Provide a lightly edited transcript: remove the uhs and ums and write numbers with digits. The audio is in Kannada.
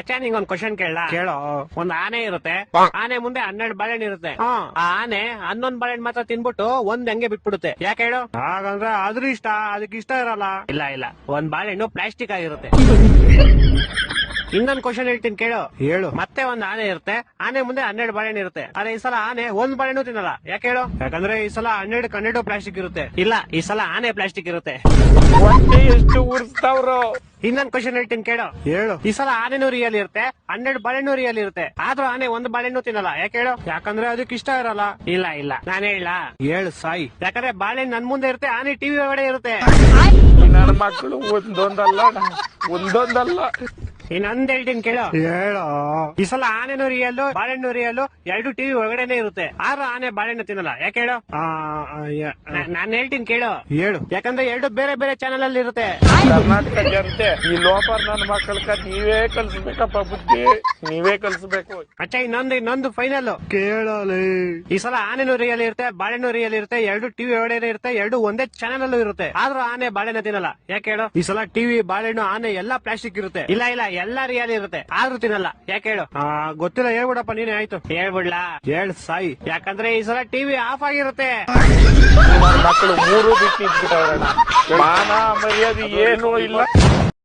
ಮಚ್ಚ ನಿಂಗೊಂದ್ ಕ್ವಶನ್ ಕೇಳೋ. ಒಂದ್ ಆನೆ ಇರುತ್ತೆ, ಆನೆ ಮುಂದೆ 12 ಬಾಳೆಹಣ್ಣು ಇರುತ್ತೆ. ಆ ಆನೆ 11 ಬಾಳೆಹಣ್ಣು ಮಾತ್ರ ತಿನ್ಬಿಟ್ಟು ಒಂದ್ ಹಂಗೆ ಬಿಟ್ಬಿಡುತ್ತೆ. ಯಾಕೆ ಹೇಳು? ಹಾಗಂದ್ರೆ ಅದ್ರ ಇಷ್ಟ, ಅದಕ್ಕೆ ಇಷ್ಟ ಇರಲ್ಲ. ಇಲ್ಲ ಒಂದ್ ಬಾಳೆಹಣ್ಣು ಪ್ಲಾಸ್ಟಿಕ್ ಆಗಿರುತ್ತೆ. ಇನ್ನೊಂದ್ ಕ್ವಶನ್ ಹೇಳ್ತೀನಿ ಕೇಳು. ಹೇಳು. ಮತ್ತೆ ಒಂದ್ ಆನೆ ಇರುತ್ತೆ, ಆನೆ ಮುಂದೆ 12 ಬಾಳೆಹಣ್ಣು ಇರುತ್ತೆ. ಆದ್ರೆ ಈ ಸಲ ಆನೆ ಒಂದ್ ಬಾಳೆಹಣ್ಣು ತಿನ್ನಲ್ಲ. ಯಾಕೆ ಹೇಳು? ಯಾಕಂದ್ರೆ ಈ ಸಲ 12 ಪ್ಲಾಸ್ಟಿಕ್ ಇರುತ್ತೆ. ಇಲ್ಲ, ಈ ಸಲ ಆನೆ ಪ್ಲಾಸ್ಟಿಕ್ ಇರುತ್ತೆ. ಹೊಟ್ಟೆ ಎಷ್ಟು ಉರ್ಸ್ತಾವ್ರು. ಇನ್ನೊಂದ್ ಕ್ವಶನ್ ಹೇಳ್ತೀನಿ ಕೇಳು. ಹೇಳು. ಈ ಸಲ ಆನೆನೂ ರಿಯಲ್ ಇರುತ್ತೆ, 12 ಬಾಳೆಹಣ್ಣು ರಿಯಲ್ ಇರುತ್ತೆ. ಆದ್ರೂ ಆನೆ ಒಂದ್ ಬಾಳೆಹಣ್ಣು ತಿನ್ನಲ್ಲ. ಯಾಕೆ ಹೇಳು? ಯಾಕಂದ್ರೆ ಅದಕ್ಕೆ ಇಷ್ಟ ಇರಲ್ಲ. ಇಲ್ಲ ನಾನು ಹೇಳ. ಹೇಳು ಸಾಯಿ. ಯಾಕಂದ್ರೆ ಬಾಳೆಹಣ್ಣು ನನ್ ಮುಂದೆ ಇರುತ್ತೆ, ಆನೆ ಟಿವಿ ಒಳಗಡೆ ಇರುತ್ತೆ. ನನ್ನ ಮಕ್ಕಳು ಒಂದೊಂದಲ್ಲ. ಇನ್ನೊಂದ್ ಹೇಳ್ತೀನಿ ಕೇಳು. ಹೇಳು. ಈ ಸಲ ಆನೆನೂ ರಿಯಲ್, ಬಾಳೆಹಣ್ಣು ರಿಯಲ್, 2 ಟಿವಿ ಒಳಗಡೆನೆ ಇರುತ್ತೆ. ಆದ್ರೂ ಆನೆ ಬಾಳೆಹಣ್ಣು ತಿನ್ನಲ್ಲ. ಯಾಕೆ ಹೇಳು? ನಾನ್ ಹೇಳ್ತೀನಿ ಕೇಳು. ಹೇಳು. ಯಾಕಂದ್ರೆ 2 ಬೇರೆ ಬೇರೆ ಚಾನಲ್ ಅಲ್ಲಿ ಇರುತ್ತೆ. ಕರ್ನಾಟಕ ಜನತೆ ಈ ಲೋಪರ್ ನನ್ನ ಮಕ್ಕಳಕ್ಕ ನೀವೇ ಕಲ್ಸ್ಬೇಕಪ್ಪ, ಬುದ್ಧಿ ನೀವೇ ಕಲ್ಸ್ಬೇಕು. ಅಚ್ಚ ಇನ್ನೊಂದು ಫೈನಲ್ ಕೇಳಲಿ. ಈ ಸಲ ಆನೆನೂ ರಿಯಲ್ ಇರುತ್ತೆ, ಬಾಳೆಹಣ್ಣು ರಿಯಲ್ ಇರುತ್ತೆ, 2 ಟಿವಿ ಒಳಗಡೆ ಇರುತ್ತೆ, 2 ಒಂದೇ ಚಾನಲ್ ಅಲ್ಲೂ ಇರುತ್ತೆ. ಆದ್ರೂ ಆನೆ ಬಾಳೆಹಣ್ಣು ತಿನ್ನಲ್ಲ. ಯಾಕೆ ಹೇಳು? ಈ ಸಲ ಟಿವಿ, ಬಾಳೆಹಣ್ಣು, ಆನೆ ಎಲ್ಲಾ ಪ್ಲಾಸ್ಟಿಕ್ ಇರುತ್ತೆ. ಇಲ್ಲ ಎಲ್ಲಾ ರಿಯಲ್ ಇರುತ್ತೆ, ಆದ್ರೂ ತಿನ್ನಲ್ಲ. ಯಾಕೆ ಹೇಳು? ಗೊತ್ತಿಲ್ಲ, ಹೇಳ್ಬಿಡಪ್ಪ ನೀನೇ. ಆಯ್ತು ಹೇಳ್ಬಿಡ್ಲಾ? ಹೇಳ್ ಸಾಯಿ. ಯಾಕಂದ್ರೆ ಈ ಸಲ ಟಿವಿ ಆಫ್ ಆಗಿರುತ್ತೆ. ನನ್ನ ಮಕ್ಕಳು 3 ಬಿಟ್ಟು ಇಟ್ಬಿಟ್ಟವ್ರಣ್ಣ. ಮಾನ ಮರ್ಯಾದೆ ಏನೂ ಇಲ್ಲ.